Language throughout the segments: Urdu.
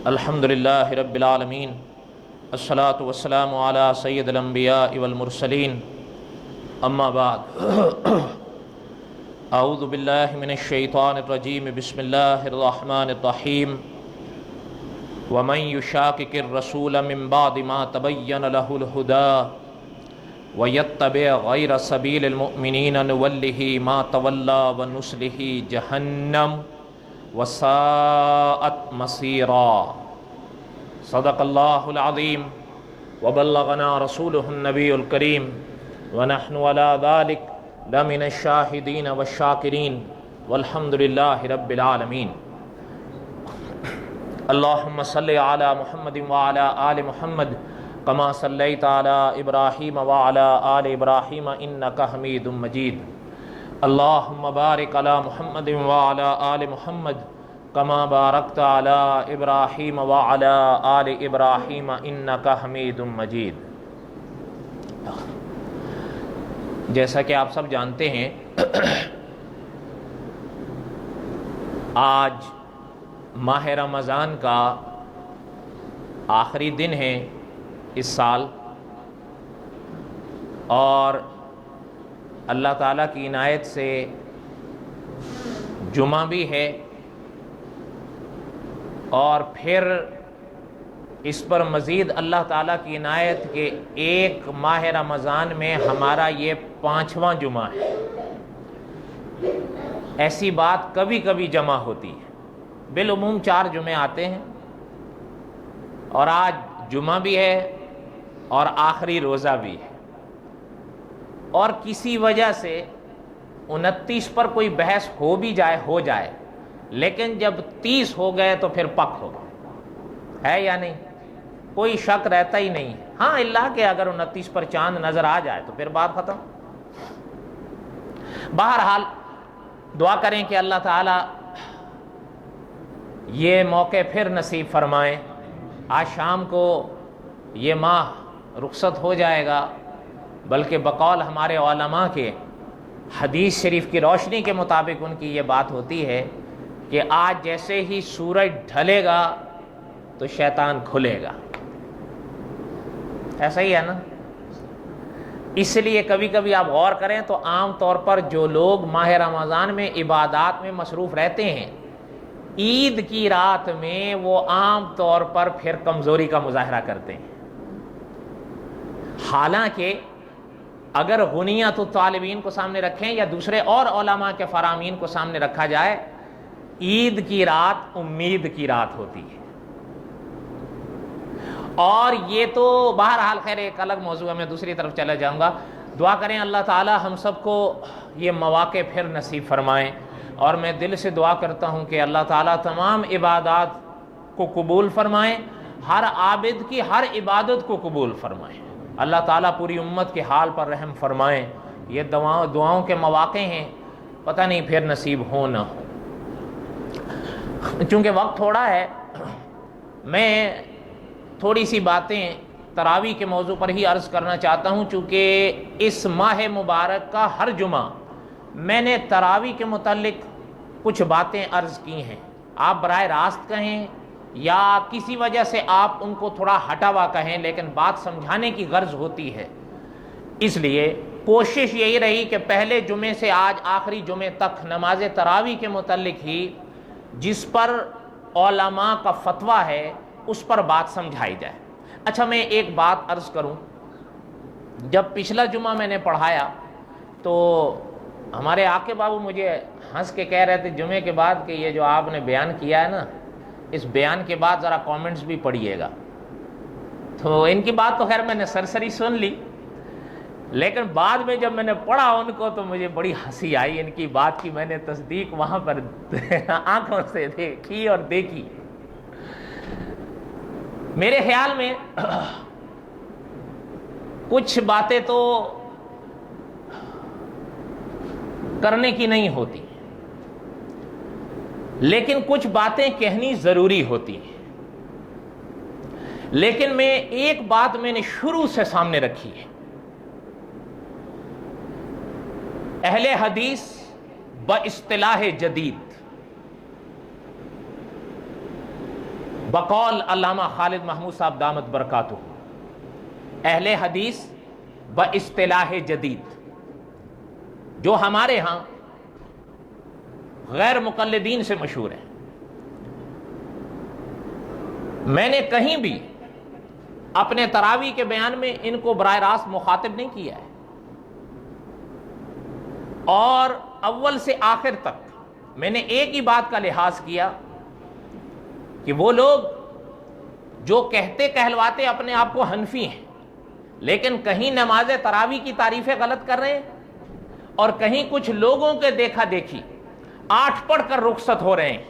الحمدللہ رب العالمین، الصلاۃ والسلام علی سید الانبیاء والمرسلین، اما بعد اعوذ باللہ من الشیطان الرجیم، بسم اللہ الرحمن الرحیم۔ ومن یشاقق الرسول من بعد ما تبین لہ الہدی وَيَتَّبِعْ غَيْرَ سَبِيلِ الْمُؤْمِنِينَ نُوَلِّهِ مَا تَوَلَّى وَنُصْلِهِ جَهَنَّمَ وَسَاءَتْ مَصِيرًا۔ صدق اللہ العظیم وبلغنا رسولہ النبی الکریم ونحن علی ذلک لمن الشاہدین والشاکرین والحمد للہ رب العالمین۔ اللہم صلی علی محمد وعلی آل محمد کما صلیت علی ابراہیم وعلی آل ابراہیم انک حمید مجید۔ اللہم بارک علی محمد وعلی آل محمد کما بارکت علی ابراہیم وعلی آل ابراہیم انک حمید مجید۔ جیسا کہ آپ سب جانتے ہیں، آج ماہ رمضان کا آخری دن ہے اس سال، اور اللہ تعالیٰ کی عنایت سے جمعہ بھی ہے، اور پھر اس پر مزید اللہ تعالیٰ کی عنایت کے ایک ماہ رمضان میں ہمارا یہ 5واں جمعہ ہے۔ ایسی بات کبھی کبھی جمع ہوتی ہے، بالعموم 4 جمعے آتے ہیں، اور آج جمعہ بھی ہے اور آخری روزہ بھی ہے، اور کسی وجہ سے 29 پر کوئی بحث ہو بھی جائے لیکن جب 30 ہو گئے تو پھر پک ہو گئے، ہے یا نہیں؟ کوئی شک رہتا ہی نہیں۔ ہاں اللہ کہ اگر 29 پر چاند نظر آ جائے تو پھر بات ختم۔ بہرحال دعا کریں کہ اللہ تعالی یہ موقع پھر نصیب فرمائیں۔ آج شام کو یہ ماہ رخصت ہو جائے گا، بلکہ بقول ہمارے علماء کے حدیث شریف کی روشنی کے مطابق ان کی یہ بات ہوتی ہے کہ آج جیسے ہی سورج ڈھلے گا تو شیطان کھلے گا۔ ایسا ہی ہے نا؟ اس لیے کبھی کبھی آپ غور کریں تو عام طور پر جو لوگ ماہ رمضان میں عبادات میں مصروف رہتے ہیں، عید کی رات میں وہ عام طور پر پھر کمزوری کا مظاہرہ کرتے ہیں۔ حالانکہ اگر غنیت الطالبین کو سامنے رکھیں یا دوسرے اور علماء کے فرامین کو سامنے رکھا جائے، عید کی رات امید کی رات ہوتی ہے۔ اور یہ تو بہرحال خیر ایک الگ موضوع ہے، میں دوسری طرف چلا جاؤں گا۔ دعا کریں اللہ تعالی ہم سب کو یہ مواقع پھر نصیب فرمائیں، اور میں دل سے دعا کرتا ہوں کہ اللہ تعالیٰ تمام عبادات کو قبول فرمائیں، ہر عابد کی ہر عبادت کو قبول فرمائیں۔ اللہ تعالیٰ پوری امت کے حال پر رحم فرمائیں۔ یہ دعاؤں کے مواقع ہیں، پتہ نہیں پھر نصیب ہو نہ ہو۔ چونکہ وقت تھوڑا ہے، میں تھوڑی سی باتیں تراویح کے موضوع پر ہی عرض کرنا چاہتا ہوں، چونکہ اس ماہ مبارک کا ہر جمعہ میں نے تراویح کے متعلق کچھ باتیں عرض کی ہیں۔ آپ براہ راست کہیں یا کسی وجہ سے آپ ان کو تھوڑا ہٹا ہوا کہیں، لیکن بات سمجھانے کی غرض ہوتی ہے۔ اس لیے کوشش یہی رہی کہ پہلے جمعے سے آج آخری جمعے تک نماز تراویح کے متعلق ہی جس پر علماء کا فتویٰ ہے اس پر بات سمجھائی جائے۔ اچھا، میں ایک بات عرض کروں۔ جب پچھلا جمعہ میں نے پڑھایا تو ہمارے آقے بابو مجھے ہنس کے کہہ رہے تھے جمعے کے بعد کہ یہ جو آپ نے بیان کیا ہے نا، اس بیان کے بعد ذرا کامنٹس بھی پڑھیے گا۔ تو ان کی بات تو خیر میں نے سرسری سن لی، لیکن بعد میں جب میں نے پڑھا ان کو تو مجھے بڑی ہنسی آئی ان کی بات کی۔ میں نے تصدیق وہاں پر آنکھوں سے دیکھی اور دیکھی۔ میرے خیال میں کچھ باتیں تو کرنے کی نہیں ہوتی، لیکن کچھ باتیں کہنی ضروری ہوتی ہیں۔ لیکن میں ایک بات میں نے شروع سے سامنے رکھی ہے، اہل حدیث باصطلاح جدید بقول علامہ خالد محمود صاحب دامت برکاتہ، اہل حدیث باصطلاح جدید، جو ہمارے ہاں غیر مقلدین سے مشہور ہے، میں نے کہیں بھی اپنے تراویح کے بیان میں ان کو براہ راست مخاطب نہیں کیا ہے، اور اول سے آخر تک میں نے ایک ہی بات کا لحاظ کیا کہ وہ لوگ جو کہتے کہلواتے اپنے آپ کو حنفی ہیں، لیکن کہیں نماز تراویح کی تعریفیں غلط کر رہے ہیں، اور کہیں کچھ لوگوں کے دیکھا دیکھی 8 پڑھ کر رخصت ہو رہے ہیں،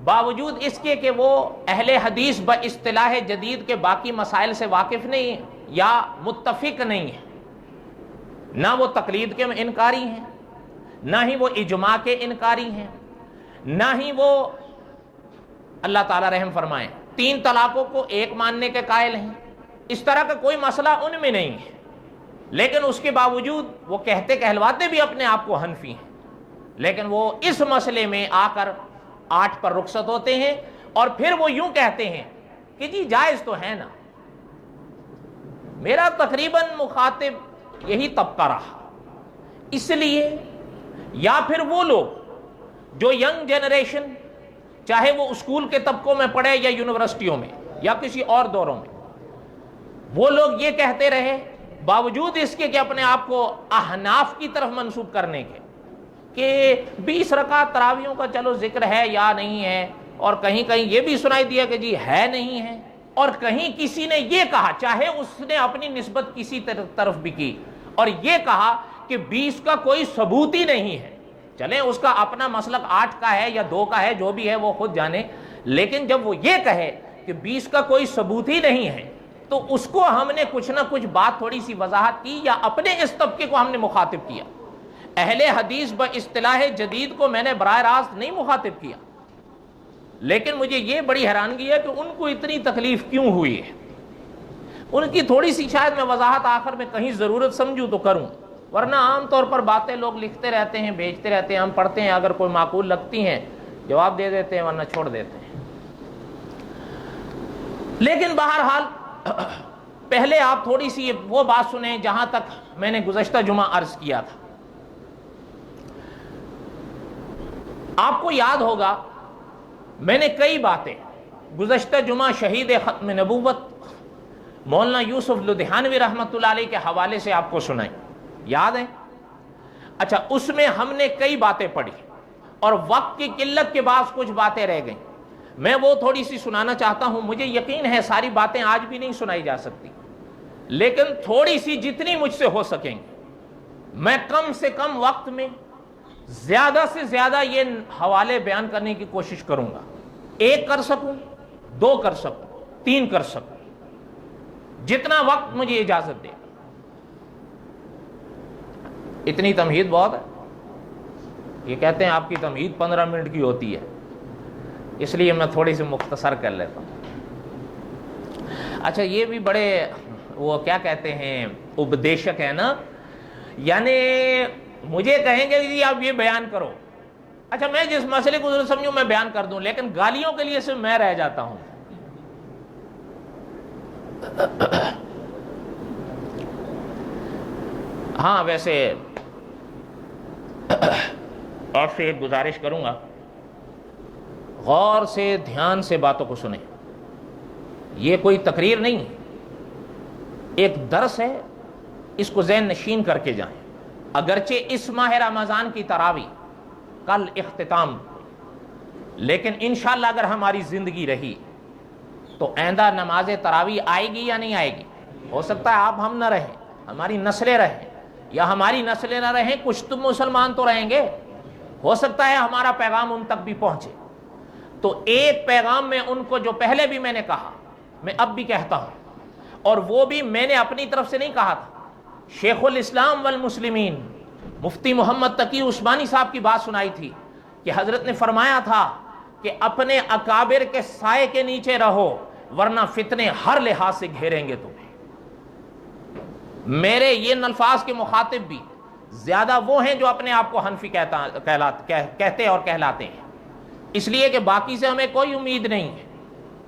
باوجود اس کے کہ وہ اہل حدیث باصطلاح جدید کے باقی مسائل سے واقف نہیں ہیں یا متفق نہیں ہیں، نہ وہ تقلید کے انکاری ہیں، نہ ہی وہ اجماع کے انکاری ہیں، نہ ہی وہ اللہ تعالیٰ رحم فرمائے 3 طلاقوں کو ایک ماننے کے قائل ہیں۔ اس طرح کا کوئی مسئلہ ان میں نہیں ہے، لیکن اس کے باوجود وہ کہتے کہلواتے بھی اپنے آپ کو حنفی ہیں، لیکن وہ اس مسئلے میں آ کر 8 پر رخصت ہوتے ہیں، اور پھر وہ یوں کہتے ہیں کہ جی جائز تو ہے نا۔ میرا تقریباً مخاطب یہی طبقہ رہا، اس لیے یا پھر وہ لوگ جو ینگ جنریشن، چاہے وہ اسکول کے طبقوں میں پڑھے یا یونیورسٹیوں میں یا کسی اور دوروں میں، وہ لوگ یہ کہتے رہے باوجود اس کے کہ اپنے آپ کو احناف کی طرف منسوب کرنے کے، کہ 20 رکعت تراویحوں کا چلو ذکر ہے یا نہیں ہے، اور کہیں کہیں یہ بھی سنائی دیا کہ جی ہے نہیں ہے، اور کہیں کسی نے یہ کہا، چاہے اس نے اپنی نسبت کسی طرف بھی کی، اور یہ کہا کہ 20 کا کوئی ثبوت ہی نہیں ہے۔ چلیں اس کا اپنا مسلک 8 کا ہے یا 2 کا ہے، جو بھی ہے وہ خود جانے، لیکن جب وہ یہ کہے کہ 20 کا کوئی ثبوت ہی نہیں ہے، تو اس کو ہم نے کچھ نہ کچھ بات تھوڑی سی وضاحت کی، یا اپنے اس طبقے کو ہم نے مخاطب کیا۔ اہل حدیث باصطلاح جدید کو میں نے براہ راست نہیں مخاطب کیا، لیکن مجھے یہ بڑی حیرانگی ہے کہ ان کو اتنی تکلیف کیوں ہوئی ہے۔ ان کی تھوڑی سی شاید میں وضاحت آخر میں کہیں ضرورت سمجھوں تو کروں، ورنہ عام طور پر باتیں لوگ لکھتے رہتے ہیں، بھیجتے رہتے ہیں، ہم پڑھتے ہیں، اگر کوئی معقول لگتی ہیں جواب دے دیتے ہیں، ورنہ چھوڑ دیتے ہیں۔ لیکن بہرحال پہلے آپ تھوڑی سی وہ بات سنیں جہاں تک میں نے گزشتہ جمعہ عرض کیا تھا۔ آپ کو یاد ہوگا میں نے کئی باتیں گزشتہ جمعہ شہید ختم نبوت مولانا یوسف لدھیانوی رحمۃ اللہ علیہ کے حوالے سے آپ کو سنائیں، یاد ہے؟ اچھا، اس میں ہم نے کئی باتیں پڑھی، اور وقت کی قلت کے بعد کچھ باتیں رہ گئیں، میں وہ تھوڑی سی سنانا چاہتا ہوں۔ مجھے یقین ہے ساری باتیں آج بھی نہیں سنائی جا سکتی، لیکن تھوڑی سی جتنی مجھ سے ہو سکیں گی، میں کم سے کم وقت میں زیادہ سے زیادہ یہ حوالے بیان کرنے کی کوشش کروں گا۔ 1 کر سکوں، 2 کر سکوں، 3 کر سکوں، جتنا وقت مجھے اجازت دے۔ اتنی تمہید بہت ہے، یہ کہتے ہیں آپ کی تمہید 15 منٹ کی ہوتی ہے، اس لیے میں تھوڑی سی مختصر کر لیتا ہوں۔ اچھا، یہ بھی بڑے وہ کیا کہتے ہیں اپدیشک ہے نا، یعنی مجھے کہیں گے جی آپ یہ بیان کرو، اچھا میں جس مسئلے کو ضرور سمجھوں میں بیان کر دوں، لیکن گالیوں کے لیے صرف میں رہ جاتا ہوں۔ ہاں، ویسے آپ سے ایک گزارش کروں گا، غور سے دھیان سے باتوں کو سنیں، یہ کوئی تقریر نہیں ہے، ایک درس ہے، اس کو ذہن نشین کر کے جائیں۔ اگرچہ اس ماہ رمضان کی تراویح کل اختتام، لیکن انشاءاللہ اگر ہماری زندگی رہی تو آئندہ نماز تراویح آئے گی یا نہیں آئے گی؟ ہو سکتا ہے آپ ہم نہ رہیں، ہماری نسلیں رہیں، یا ہماری نسلیں نہ رہیں، کچھ تو مسلمان تو رہیں گے، ہو سکتا ہے ہمارا پیغام ان تک بھی پہنچے۔ تو ایک پیغام میں ان کو جو پہلے بھی میں نے کہا، میں اب بھی کہتا ہوں، اور وہ بھی میں نے اپنی طرف سے نہیں کہا تھا، شیخ الاسلام والمسلمین مفتی محمد تقی عثمانی صاحب کی بات سنائی تھی کہ حضرت نے فرمایا تھا کہ اپنے اکابر کے سائے کے نیچے رہو، ورنہ فتنے ہر لحاظ سے گھیریں گے تمہیں۔ میرے یہ الفاظ کے مخاطب بھی زیادہ وہ ہیں جو اپنے آپ کو حنفی کہتے اور کہلاتے ہیں، اس لیے کہ باقی سے ہمیں کوئی امید نہیں ہے،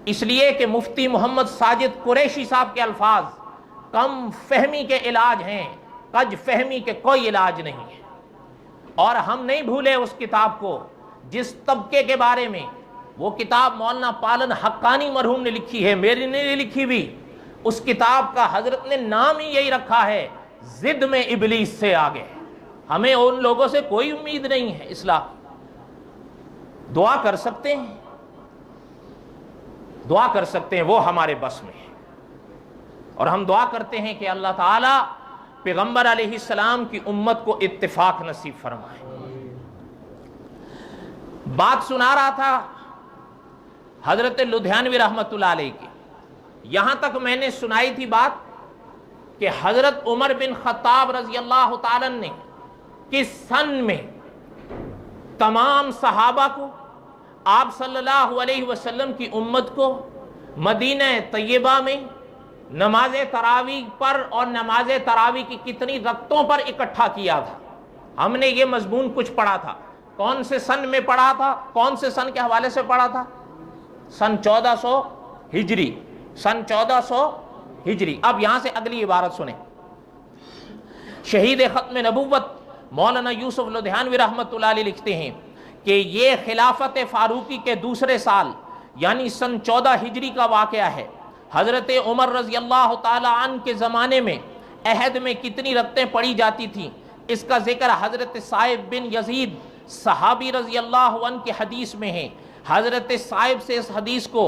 اس لیے کہ مفتی محمد ساجد قریشی صاحب کے الفاظ کم فہمی کے علاج ہیں، کج فہمی کے کوئی علاج نہیں ہے۔ اور ہم نہیں بھولے اس کتاب کو جس طبقے کے بارے میں وہ کتاب مولانا پالن حقانی مرحوم نے لکھی ہے، میری نہیں لکھی بھی، اس کتاب کا حضرت نے نام ہی یہی رکھا ہے، ضد میں ابلیس سے آگے۔ ہمیں ان لوگوں سے کوئی امید نہیں ہے اصلاح۔ دعا کر سکتے ہیں، دعا کر سکتے ہیں، وہ ہمارے بس میں ہے، اور ہم دعا کرتے ہیں کہ اللہ تعالیٰ پیغمبر علیہ السلام کی امت کو اتفاق نصیب فرمائے۔ بات سنا رہا تھا حضرت لدھیانوی رحمۃ اللہ علیہ کی، یہاں تک میں نے سنائی تھی بات کہ حضرت عمر بن خطاب رضی اللہ تعالیٰ نے کس سن میں تمام صحابہ کو، آپ صلی اللہ علیہ وسلم کی امت کو مدینہ طیبہ میں نماز تراویح پر اور نماز تراویح کی کتنی رکعتوں پر اکٹھا کیا تھا۔ ہم نے یہ مضمون کچھ پڑھا تھا، کون سے سن میں پڑھا تھا، کون سے سن کے حوالے سے پڑھا تھا؟ سن 1400 ہجری، سن 1400 ہجری۔ اب یہاں سے اگلی عبارت سنیں۔ شہید ختم نبوت مولانا یوسف لدھیانوی رحمۃ اللہ علیہ لکھتے ہیں کہ یہ خلافت فاروقی کے دوسرے سال یعنی سن 14 ہجری کا واقعہ ہے۔ حضرت عمر رضی اللہ تعالی عنہ کے زمانے میں عہد میں کتنی رکعتیں پڑھی جاتی تھیں، اس کا ذکر حضرت صائب بن یزید صحابی رضی اللہ عنہ کی حدیث میں ہے۔ حضرت صائب سے اس حدیث کو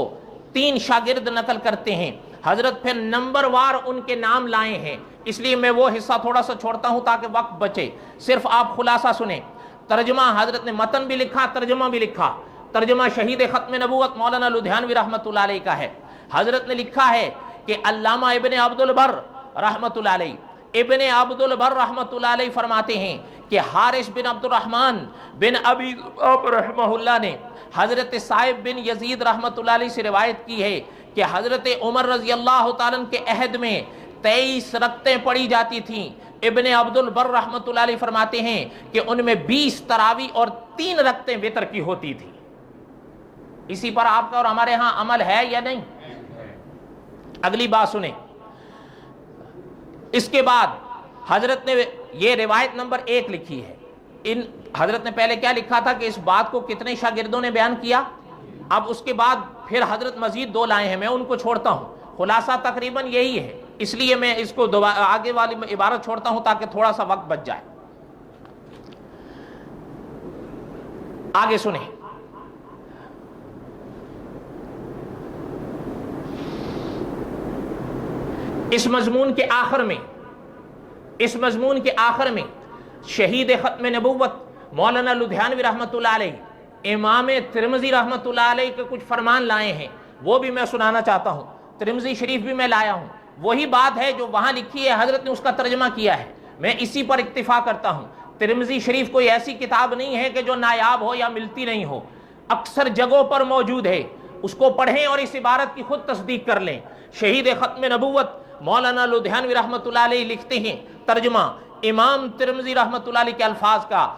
3 شاگرد نقل کرتے ہیں، حضرت پھر نمبر وار ان کے نام لائے ہیں، اس لیے میں وہ حصہ تھوڑا سا چھوڑتا ہوں تاکہ وقت بچے، صرف آپ خلاصہ سنیں۔ ترجمہ حضرت نے متن بھی لکھا، ترجمہ بھی لکھا۔ ترجمہ شہید ختم نبوت مولانا لدھیانوی رحمۃ اللہ علیہ کا ہے۔ حضرت نے لکھا ہے کہ علامہ ابن عبد البر رحمۃ اللہ علیہ، ابن عبد البر رحمۃ اللہ علیہ فرماتے ہیں کہ حارث بن عبد الرحمن بن ابی رحمہ اللہ نے حضرت صائب بن یزید رحمۃ اللہ علیہ سے روایت کی ہے کہ حضرت عمر رضی اللہ تعالیٰ عنہ کے عہد میں 23 رکعتیں پڑھی جاتی تھیں۔ ابن عبد البر رحمۃ اللہ علیہ فرماتے ہیں کہ ان میں 20 تراویح اور 3 رکعتیں وتر کی ہوتی تھی۔ اسی پر آپ کا اور ہمارے ہاں عمل ہے یا نہیں؟ اگلی بات سنیں۔ اس کے بعد حضرت نے یہ روایت نمبر 1 لکھی ہے۔ حضرت نے پہلے کیا لکھا تھا کہ اس بات کو کتنے شاگردوں نے بیان کیا، اب اس کے بعد پھر حضرت مزید 2 لائے ہیں، میں ان کو چھوڑتا ہوں، خلاصہ تقریباً یہی ہے، اس لیے میں اس کو آگے والی عبارت چھوڑتا ہوں تاکہ تھوڑا سا وقت بچ جائے۔ آگے سنیں۔ اس مضمون کے آخر میں شہید ختم نبوت مولانا لدھیانوی رحمۃ اللہ علیہ امام ترمذی رحمۃ اللہ علیہ کے کچھ فرمان لائے ہیں، وہ بھی میں سنانا چاہتا ہوں۔ ترمذی شریف بھی میں لایا ہوں، وہی بات ہے جو وہاں لکھی ہے، حضرت نے اس کا ترجمہ کیا ہے، میں اسی پر اکتفا کرتا ہوں۔ ترمذی شریف کوئی ایسی کتاب نہیں ہے کہ جو نایاب ہو یا ملتی نہیں ہو، اکثر جگہوں پر موجود ہے، اس کو پڑھیں اور اس عبارت کی خود تصدیق کر لیں۔ شہید ختم نبوت مولانا لدھیانوی رحمۃ اللہ علیہ لکھتے ہیں، ترجمہ امام ترمذی رحمۃ اللہ علیہ کے الفاظ کا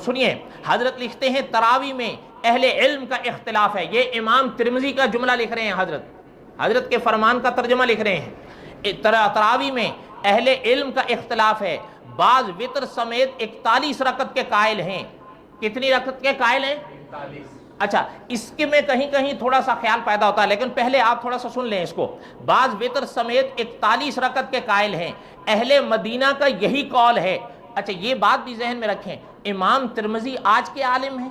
سنیے۔ حضرت لکھتے ہیں تراویح میں اہل علم کا اختلاف ہے، یہ امام ترمذی کا جملہ لکھ رہے ہیں، حضرت کے فرمان کا ترجمہ لکھ رہے ہیں۔ تراویح میں اہل علم کا اختلاف ہے، بعض وتر سمیت 41 رکعت کے قائل ہیں۔ کتنی رکعت کے قائل ہیں؟ 41۔ اچھا، اس کے میں کہیں کہیں تھوڑا سا خیال پیدا ہوتا ہے، لیکن پہلے آپ تھوڑا سا سن لیں اس کو۔ بعض وتر سمیت 41 رکعت کے قائل ہیں، اہل مدینہ کا یہی قول ہے۔ اچھا، یہ بات بھی ذہن میں رکھیں، امام ترمذی آج کے عالم ہیں،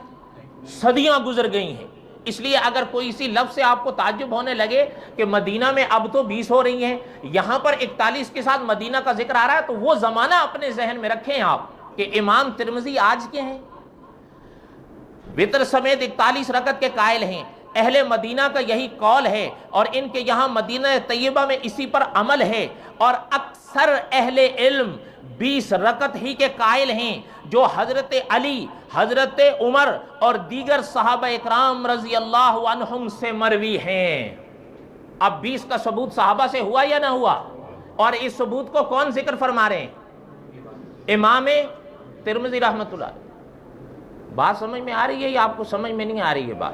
صدیاں گزر گئی ہیں، اس لیے اگر کوئی اسی لفظ سے آپ کو تعجب ہونے لگے کہ مدینہ میں اب تو 20 ہو رہی ہیں، یہاں پر 41 کے ساتھ مدینہ کا ذکر آ رہا ہے، تو وہ زمانہ اپنے ذہن میں رکھیں آپ کہ امام ترمذی آج کے ہیں، وتر سمیت 41 رکعت کے قائل ہیں، اہل مدینہ کا یہی قول ہے، اور ان کے یہاں مدینہ طیبہ میں اسی پر عمل ہے، اور اکثر اہل علم 20 رکعت ہی کے قائل ہیں، جو حضرت علی، حضرت عمر اور دیگر صحابہ اکرام رضی اللہ عنہم سے مروی ہیں۔ اب 20 کا ثبوت صحابہ سے ہوا یا نہ ہوا؟ اور اس ثبوت کو کون ذکر فرما رہے ہیں؟ امام ترمذی رحمۃ اللہ۔ بات سمجھ میں آ رہی ہے یا آپ کو سمجھ میں نہیں آ رہی ہے بات؟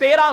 13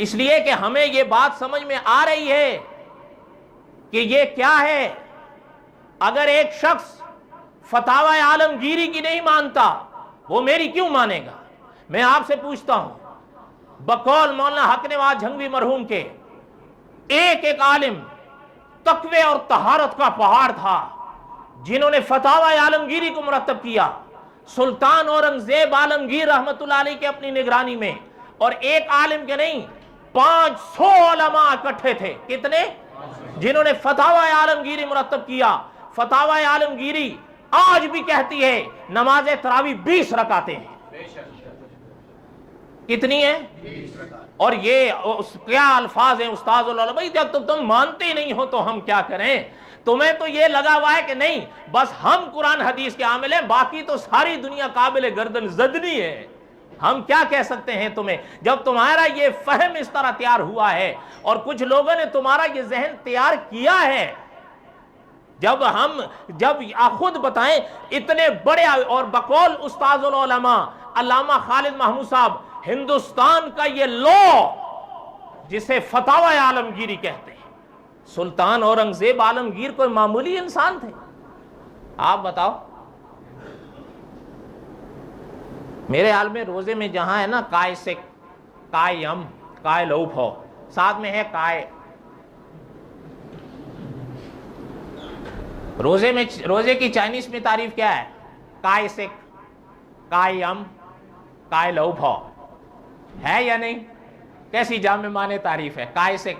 اس لیے کہ ہمیں یہ بات سمجھ میں آ رہی ہے کہ یہ کیا ہے. اگر ایک شخص فتاوی عالمگیری کی نہیں مانتا وہ میری کیوں مانے گا؟ میں آپ سے پوچھتا ہوں، بقول مولانا حق نواز جھنگوی مرحوم کے ایک ایک عالم تقوی اور طہارت کا پہاڑ تھا جنہوں نے فتاوی عالمگیری کو مرتب کیا. سلطان اورنگزیب عالمگیر رحمت اللہ علیہ کے اپنی نگرانی میں، اور ایک عالم کے نہیں 500 علماء اکٹھے تھے. کتنے؟ جنہوں نے فتاوی عالمگیری مرتب کیا. فتاوی عالمگیری آج بھی کہتی ہے نماز تراویح 20 رکعتیں ہیں. کتنی ہیں؟ اور یہ کیا الفاظ ہیں استاذ العلماء. جب تم مانتے ہی نہیں ہو تو ہم کیا کریں؟ تمہیں تو یہ لگا ہوا ہے کہ نہیں بس ہم قرآن حدیث کے عامل ہیں، باقی تو ساری دنیا قابل گردن زدنی ہے. ہم کیا کہہ سکتے ہیں تمہیں جب تمہارا یہ فہم اس طرح تیار ہوا ہے اور کچھ لوگوں نے تمہارا یہ ذہن تیار کیا ہے. جب خود بتائیں اتنے بڑے، اور بقول استاذ العلماء علامہ خالد محمود صاحب، ہندوستان کا یہ لا جسے فتاوی عالمگیری کہتے ہیں، سلطان اورنگزیب عالمگیر کوئی معمولی انسان تھے؟ آپ بتاؤ. میرے حال میں روزے میں جہاں ہے نا کائے سک، کائے یم، کائے لوپ ہو، ساتھ میں ہے کائے. روزے کی چائنیز میں تعریف کیا ہے؟ کائے سک، کائے یم، کائے لوپ ہو. ہے یا نہیں؟ کیسی جامع معنی تعریف ہے؟ کائے سک،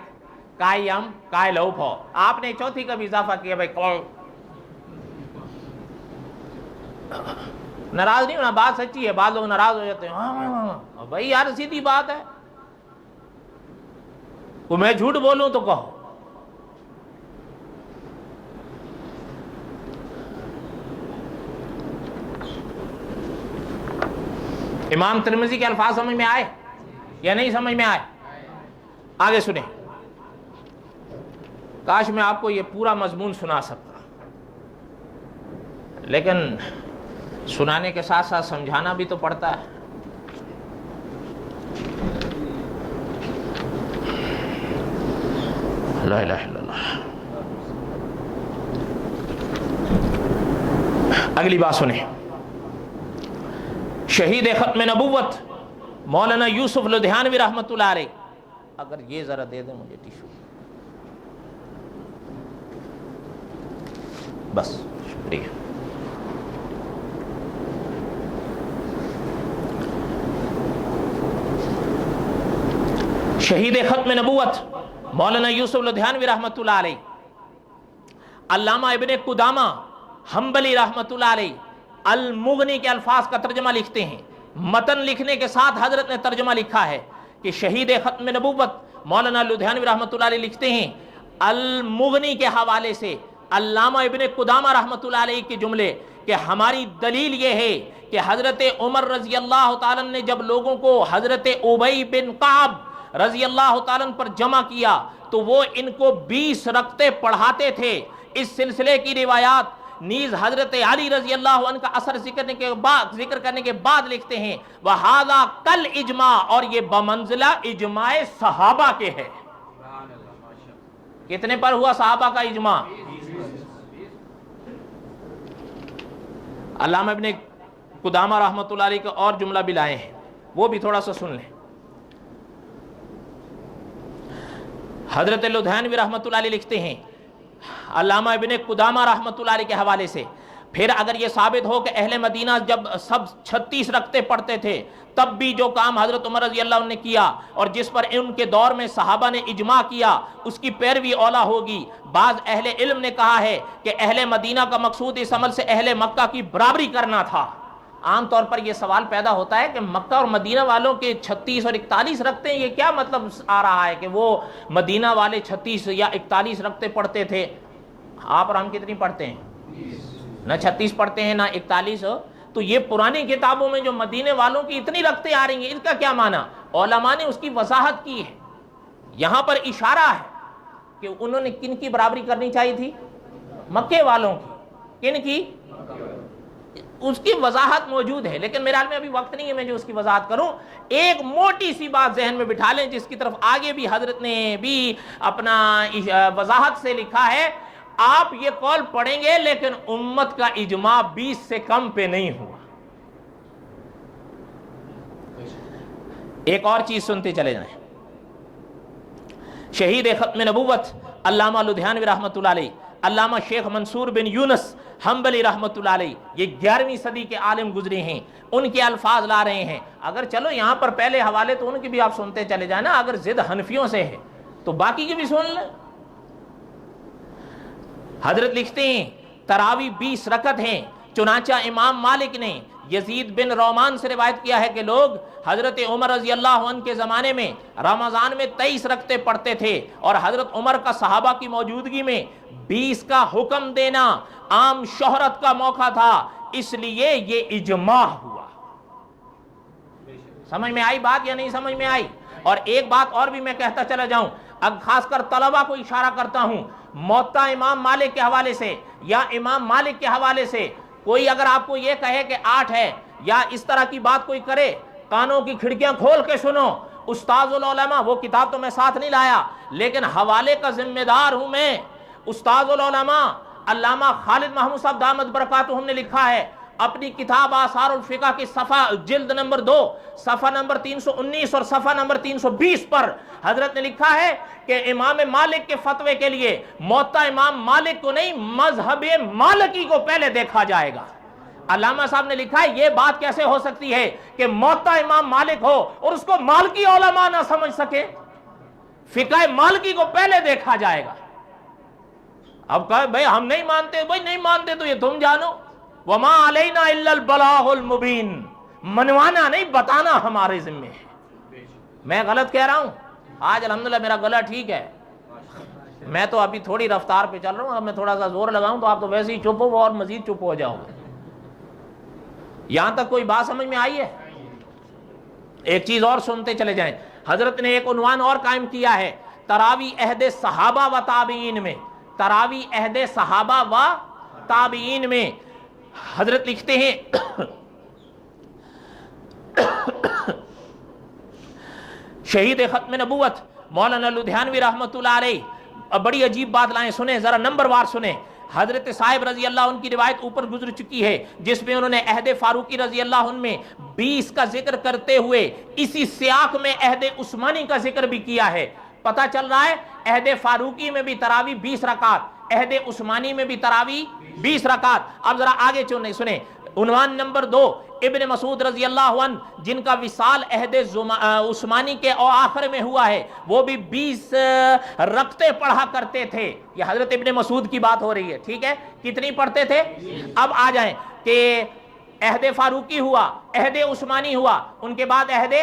کائے یم، کائے لوپ ہو. آپ نے چوتھی کا بھی اضافہ کیا بھائی کون. ناراض نہیں ہونا، بات سچی ہے. بعض لوگ ناراض ہو جاتے ہیں. ہاں بھائی یار سیدھی بات ہے، تو میں جھوٹ بولوں تو کہو. امام ترمذی کے الفاظ سمجھ میں آئے یا نہیں سمجھ میں آئے؟ آگے سنیں. کاش میں آپ کو یہ پورا مضمون سنا سکتا، لیکن سنانے کے ساتھ ساتھ سمجھانا بھی تو پڑتا ہے. لا الہ الا اللہ. اگلی بات سنیں. شہید ختم نبوت مولانا یوسف لدھیانوی رحمۃ اللہ علیہ. اگر یہ ذرا دے دیں مجھے ٹیشو، بس شکریہ. شہید ختم نبوت مولانا یوسف لدھیانوی رحمۃ اللہ علیہ، علامہ ابن قدامہ حنبلی رحمۃ اللہ علیہ المغنی کے الفاظ کا ترجمہ لکھتے ہیں. متن لکھنے کے ساتھ حضرت نے ترجمہ لکھا ہے کہ شہید ختم نبوت مولانا لدھیانوی رحمۃ اللہ علیہ لکھتے ہیں المغنی کے حوالے سے علامہ ابن قدامہ رحمۃ اللہ علیہ کے جملے کہ ہماری دلیل یہ ہے کہ حضرت عمر رضی اللہ تعالیٰ نے جب لوگوں کو حضرت ابی بن کعب رضی اللہ تعالیٰ پر جمع کیا تو وہ ان کو 20 رکعتیں پڑھاتے تھے. اس سلسلے کی روایات نیز حضرت علی رضی اللہ عنہ کا اثر ذکر کرنے کے بعد لکھتے ہیں وَهَذَا كَالْإِجْمَاعِ، اور یہ بمنزلہ اجماع صحابہ کے ہے. کتنے پر ہوا صحابہ کا اجماع؟ علامہ ابن قدامہ رحمۃ اللہ علیہ کا اور جملہ بھی لائے ہیں، وہ بھی تھوڑا سا سن لیں. حضرت لدھیانوی رحمۃ اللہ علیہ لکھتے ہیں علامہ ابن قدامہ رحمۃ اللہ علیہ کے حوالے سے، پھر اگر یہ ثابت ہو کہ اہل مدینہ جب سب 36 رکعتیں پڑھتے تھے تب بھی جو کام حضرت عمر رضی اللہ عنہ نے کیا اور جس پر ان کے دور میں صحابہ نے اجماع کیا اس کی پیروی اولا ہوگی. بعض اہل علم نے کہا ہے کہ اہل مدینہ کا مقصود اس عمل سے اہل مکہ کی برابری کرنا تھا. عام طور پر یہ سوال پیدا ہوتا ہے کہ مکہ اور مدینہ والوں کے 36 اور 41 رکعتیں، یہ کیا مطلب آ رہا ہے کہ وہ مدینہ والے 36 یا 41 رکعتیں پڑھتے تھے؟ آپ اور ہم کتنی پڑھتے ہیں؟ نہ 36 پڑھتے ہیں نہ 41. تو یہ پرانی کتابوں میں جو مدینے والوں کی اتنی رکعتیں آ رہی ہیں، اس کا کیا معنی؟ علماء نے اس کی وضاحت کی ہے. یہاں پر اشارہ ہے کہ انہوں نے کن کی برابری کرنی چاہیے تھی؟ مکے والوں کی. کن کی؟ اس کی وضاحت موجود ہے، لیکن میرے حال میں ابھی وقت نہیں ہے میں جو اس کی وضاحت کروں۔ ایک موٹی سی بات ذہن میں بٹھا لیں، جس کی طرف آگے بھی حضرت نے بھی اپنا وضاحت سے لکھا ہے۔ آپ یہ قول پڑھیں گے لیکن امت کا اجماع 20 سے کم پہ نہیں ہوا۔ ایک اور چیز سنتے چلے جائیں، شہید ختم نبوت علامہ لدھیانوی رحمۃ اللہ علیہ، علامہ شیخ منصور بن یونس حنبلی رحمۃ اللہ علیہ، یہ 11ویں صدی کے عالم گزرے ہیں، ان کے الفاظ لا رہے ہیں۔ اگر چلو یہاں پر پہلے حوالے تو ان کی بھی آپ سنتے چلے جائیں نا، اگر ضد حنفیوں سے ہے تو باقی کی بھی سن لیں۔ حضرت لکھتے ہیں تراوی 20 رکعت ہیں، چنانچہ امام مالک نے یزید بن رومان سے روایت کیا ہے کہ لوگ حضرت عمر رضی اللہ عنہ کے زمانے میں رمضان میں 23 رکعتیں پڑھتے تھے، اور حضرت عمر کا صحابہ کی موجودگی میں 20 کا حکم دینا عام شہرت کا موقع تھا، اس لیے یہ اجماع ہوا۔ سمجھ میں آئی بات یا نہیں سمجھ میں آئی؟ اور ایک بات اور بھی میں کہتا چلا جاؤں، اب خاص کر طلبہ کو اشارہ کرتا ہوں، موطا امام مالک کے حوالے سے یا امام مالک کے حوالے سے کوئی اگر آپ کو یہ کہے کہ 8 ہے یا اس طرح کی بات کوئی کرے، کانوں کی کھڑکیاں کھول کے سنو۔ استاذ العلماء، وہ کتاب تو میں ساتھ نہیں لایا لیکن حوالے کا ذمہ دار ہوں میں۔ استاذ العلماء علامہ خالد محمود صاحب دامت برکاتہم نے لکھا ہے اپنی کتاب آثار الفقہ کی صفحہ جلد نمبر 2 صفحہ نمبر 319 اور صفحہ نمبر 320 پر حضرت نے لکھا ہے کہ امام مالک کے فتوے کے لیے موطا امام مالک کو نہیں، مذہب مالکی کو پہلے دیکھا جائے گا۔ علامہ صاحب نے لکھا ہے یہ بات کیسے ہو سکتی ہے کہ موطا امام مالک ہو اور اس کو مالکی علماء نہ سمجھ سکے؟ فقہ مالکی کو پہلے دیکھا جائے گا۔ اب کہے بھائی ہم نہیں مانتے، بھائی نہیں مانتے تو یہ تم جانو، وما علینا الا البلاغ المبین، منوانا نہیں بتانا ہمارے ذمہ ہے۔ میں غلط کہہ رہا ہوں؟ آج الحمدللہ میرا گلا ٹھیک ہے، میں تو ابھی تھوڑی رفتار پہ چل رہا ہوں، اب میں تھوڑا سا زور لگاؤں تو آپ تو ویسے ہی چپ ہو اور مزید چپ ہو جاؤ گے۔ یہاں تک کوئی بات سمجھ میں آئی ہے؟ ایک چیز اور سنتے چلے جائیں، حضرت نے ایک عنوان اور قائم کیا ہے تراوی عہد صحابہ و تابعین میں، تراوی عہد صحابہ و تابعین میں۔ حضرت لکھتے ہیں شہید ختم نبوت مولانا لدھیانوی رحمۃ اللہ علیہ بڑی عجیب بات لائیں، سنیں ذرا نمبر وار سنیں۔ حضرت صاحب رضی اللہ عنہ کی روایت اوپر گزر چکی ہے جس میں انہوں نے عہد فاروقی رضی اللہ عنہ میں 20 کا ذکر کرتے ہوئے اسی سیاق میں عہد عثمانی کا ذکر بھی کیا ہے۔ پتہ چل رہا ہے عہد فاروقی میں بھی تراوی 20 رکعت، عہد عثمانی میں بھی تراوی 20 رکعت۔ اب ذرا آگے سنیں، عنوان نمبر 2 ابن مسعود رضی اللہ عنہ جن کا وصال عہد عثمانی کے آخر میں ہوا ہے، وہ بھی 20 رکعتیں پڑھا کرتے تھے۔ یہ حضرت ابن مسعود کی بات ہو رہی ہے، ٹھیک ہے؟ کتنی پڑھتے تھے؟ اب آ جائیں کہ عہد فاروقی ہوا، عہد عثمانی ہوا، ان کے بعد عہد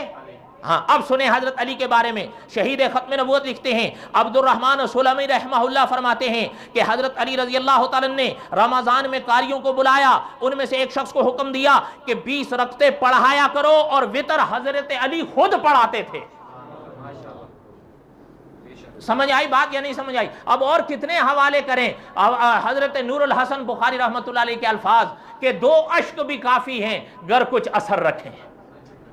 اب سنیں حضرت علی کے بارے میں شہید ختم نبوت لکھتے ہیں عبد الرحمن سلمی رحمہ اللہ فرماتے ہیں کہ حضرت علی رضی اللہ تعالیٰ نے رمضان میں قاریوں کو بلایا، ان میں سے ایک شخص کو حکم دیا کہ 20 رکعتیں پڑھایا کرو، اور وتر حضرت علی خود پڑھاتے تھے۔ سمجھ آئی بات یا نہیں سمجھ آئی؟ اب اور کتنے حوالے کریں؟ حضرت نور الحسن بخاری رحمۃ اللہ علیہ کے الفاظ کہ 2 اشک بھی کافی ہیں گر کچھ اثر رکھیں۔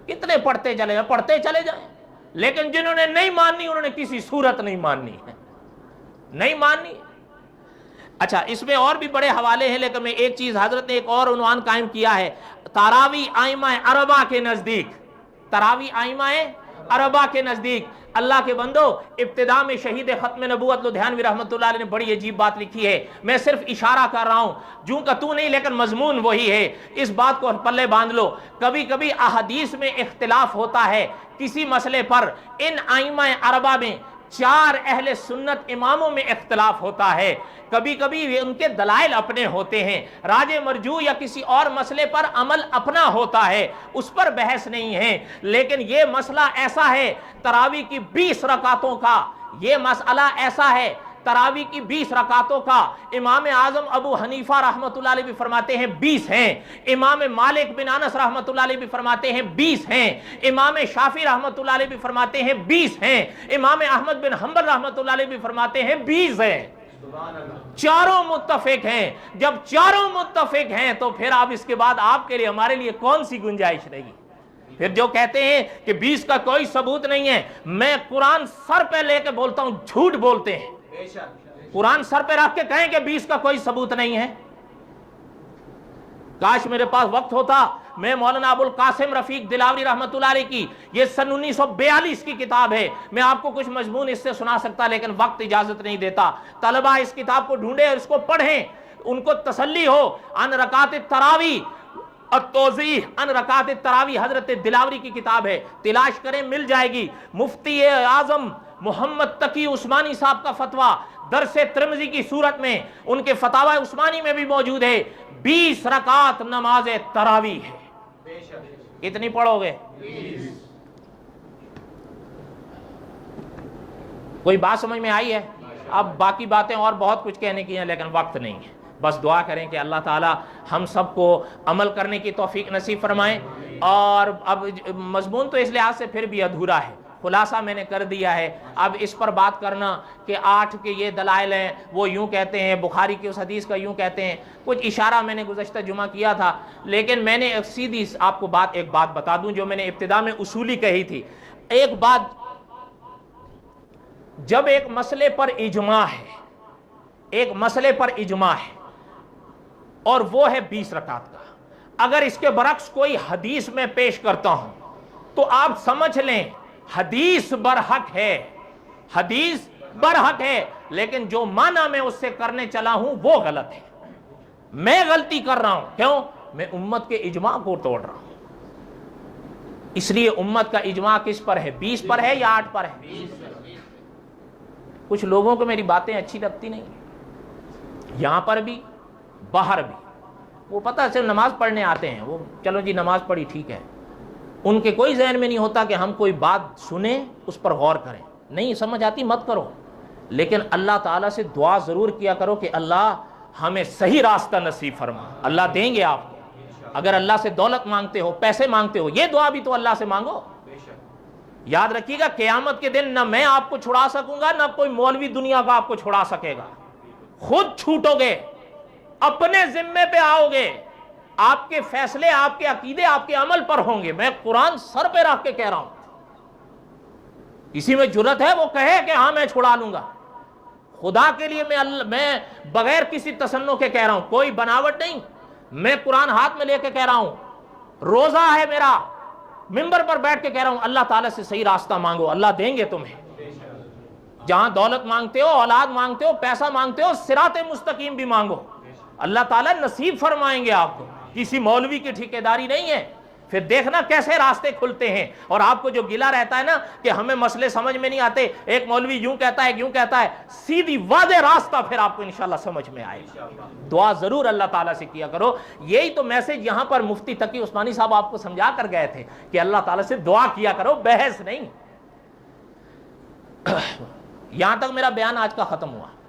کتنے پڑھتے چلے جائیں، لیکن جنہوں نے نہیں ماننی انہوں نے کسی صورت نہیں ماننی ہے، نہیں ماننی۔ اچھا اس میں اور بھی بڑے حوالے ہیں، لیکن میں ایک چیز، حضرت نے ایک اور عنوان قائم کیا ہے تراوی ائمہ اربعہ کے نزدیک، تراوی ائمہ اربعہ کے نزدیک۔ اللہ کے بندو، ابتدا میں شہید ختم نبوت لدھیانوی رحمۃ اللہ علیہ نے بڑی عجیب بات لکھی ہے، میں صرف اشارہ کر رہا ہوں، جوں کا تو نہیں لیکن مضمون وہی ہے، اس بات کو پلے باندھ لو۔ کبھی کبھی احادیث میں اختلاف ہوتا ہے کسی مسئلے پر، ان ائمہ اربعہ میں 4 اہل سنت اماموں میں اختلاف ہوتا ہے، کبھی کبھی ان کے دلائل اپنے ہوتے ہیں، راج مرجوع یا کسی اور مسئلے پر عمل اپنا ہوتا ہے، اس پر بحث نہیں ہے، لیکن یہ مسئلہ ایسا ہے تراوی کی 20 رکعتوں کا، یہ مسئلہ ایسا ہے تراوی کی 20 رکعتوں کا، امام اعظم ابو حنیفہ رحمۃ اللہ علیہ بھی فرماتے ہیں 20 ہیں، امام مالک بن انس رحمۃ اللہ علیہ بھی فرماتے ہیں 20 ہیں، امام شافعی رحمۃ اللہ علیہ بھی فرماتے ہیں 20 ہیں، امام احمد بن حنبل رحمۃ اللہ علیہ بھی فرماتے ہیں 20 ہیں۔ چاروں متفق ہیں. جب چاروں متفق ہیں تو پھر آپ اس کے بعد آپ کے لیے ہمارے لیے کون سی گنجائش رہی؟ پھر جو کہتے ہیں کہ 20 کا کوئی ثبوت نہیں ہے، میں قرآن سر پہ لے کے بولتا ہوں جھوٹ بولتے ہیں. قرآن سر پہ رکھ کے کہیں کہ 20 کا کوئی ثبوت نہیں ہے. کاش میرے پاس وقت ہوتا، میں مولانا ابو القاسم رفیق دلاوری رحمۃ اللہ علیہ کی یہ سن 1942 کی کتاب ہے، میں آپ کو کچھ مضمون اس سے سنا سکتا، لیکن وقت اجازت نہیں دیتا. طلبہ اس کتاب کو ڈھونڈیں اور اس کو پڑھیں، ان کو تسلی ہو. ان رکعت التراویح التوضیح ان رکعت التراویح حضرت دلاوری کی کتاب ہے، تلاش کریں مل جائے گی. مفتی اعظم محمد تقی عثمانی صاحب کا فتویٰ درس ترمذی کی صورت میں ان کے فتاوی عثمانی میں بھی موجود ہے. 20 رکعت نماز تراویح ہے. کتنی پڑھو گے؟ کوئی بات سمجھ میں آئی ہے؟ اب باقی باتیں اور بہت کچھ کہنے کی ہیں لیکن وقت نہیں ہے. بس دعا کریں کہ اللہ تعالی ہم سب کو عمل کرنے کی توفیق نصیب فرمائیں. اور اب مضمون تو اس لحاظ سے پھر بھی ادھورا ہے، خلاصہ میں نے کر دیا ہے. اب اس پر بات کرنا کہ 8 کے یہ دلائل ہیں، وہ یوں کہتے ہیں، بخاری کی اس حدیث کا یوں کہتے ہیں، کچھ اشارہ میں نے گزشتہ جمعہ کیا تھا. لیکن میں نے سیدھی آپ کو ایک بات بتا دوں جو میں نے ابتدا میں اصولی کہی تھی. ایک بات، جب ایک مسئلے پر اجماع ہے، ایک مسئلے پر اجماع ہے اور وہ ہے 20 رکعت کا، اگر اس کے برعکس کوئی حدیث میں پیش کرتا ہوں تو آپ سمجھ لیں حدیث برحق ہے، حدیث برحق ہے، لیکن جو معنی میں اس سے کرنے چلا ہوں وہ غلط ہے. میں غلطی کر رہا ہوں. کیوں؟ میں امت کے اجماع کو توڑ رہا ہوں. اس لیے امت کا اجماع کس پر ہے؟ 20 پر ہے یا 8 پر ہے؟ کچھ لوگوں کو میری باتیں اچھی لگتی نہیں، یہاں پر بھی باہر بھی. وہ پتہ صرف نماز پڑھنے آتے ہیں، وہ چلو جی نماز پڑھی ٹھیک ہے، ان کے کوئی ذہن میں نہیں ہوتا کہ ہم کوئی بات سنیں اس پر غور کریں. نہیں سمجھ آتی مت کرو، لیکن اللہ تعالیٰ سے دعا ضرور کیا کرو کہ اللہ ہمیں صحیح راستہ نصیب فرما. اللہ دیں گے آپ کو. اگر اللہ سے دولت مانگتے ہو، پیسے مانگتے ہو، یہ دعا بھی تو اللہ سے مانگو. یاد رکھیے گا قیامت کے دن نہ میں آپ کو چھڑا سکوں گا، نہ کوئی مولوی دنیا کا آپ کو چھڑا سکے گا. خود چھوٹو گے، اپنے ذمے پہ آؤ گے. آپ کے فیصلے، آپ کے عقیدے، آپ کے عمل پر ہوں گے. میں قرآن سر پہ رکھ کے کہہ رہا ہوں. کسی میں جرت ہے وہ کہے کہ ہاں میں چھڑا لوں گا. خدا کے لیے میں بغیر کسی تصنع کے کہہ رہا ہوں، کوئی بناوٹ نہیں. میں قرآن ہاتھ میں لے کے کہہ رہا ہوں، روزہ ہے میرا، منبر پر بیٹھ کے کہہ رہا ہوں اللہ تعالیٰ سے صحیح راستہ مانگو، اللہ دیں گے تمہیں. جہاں دولت مانگتے ہو، اولاد مانگتے ہو، پیسہ مانگتے ہو، صراط مستقیم بھی مانگو، اللہ تعالیٰ نصیب فرمائیں گے آپ کو. کسی مولوی کی ٹھیکیداری نہیں ہے. پھر دیکھنا کیسے راستے کھلتے ہیں. اور آپ کو جو گلا رہتا ہے نا کہ ہمیں مسئلے سمجھ میں نہیں آتے، ایک مولوی یوں کہتا ہے یوں کہتا ہے، سیدھی واضح راستہ پھر آپ کو انشاءاللہ سمجھ میں آئے گا. دعا ضرور اللہ تعالیٰ سے کیا کرو. یہی تو میسج یہاں پر مفتی تقی عثمانی صاحب آپ کو سمجھا کر گئے تھے کہ اللہ تعالیٰ سے دعا کیا کرو، بحث نہیں. یہاں تک میرا بیان آج کا ختم ہوا.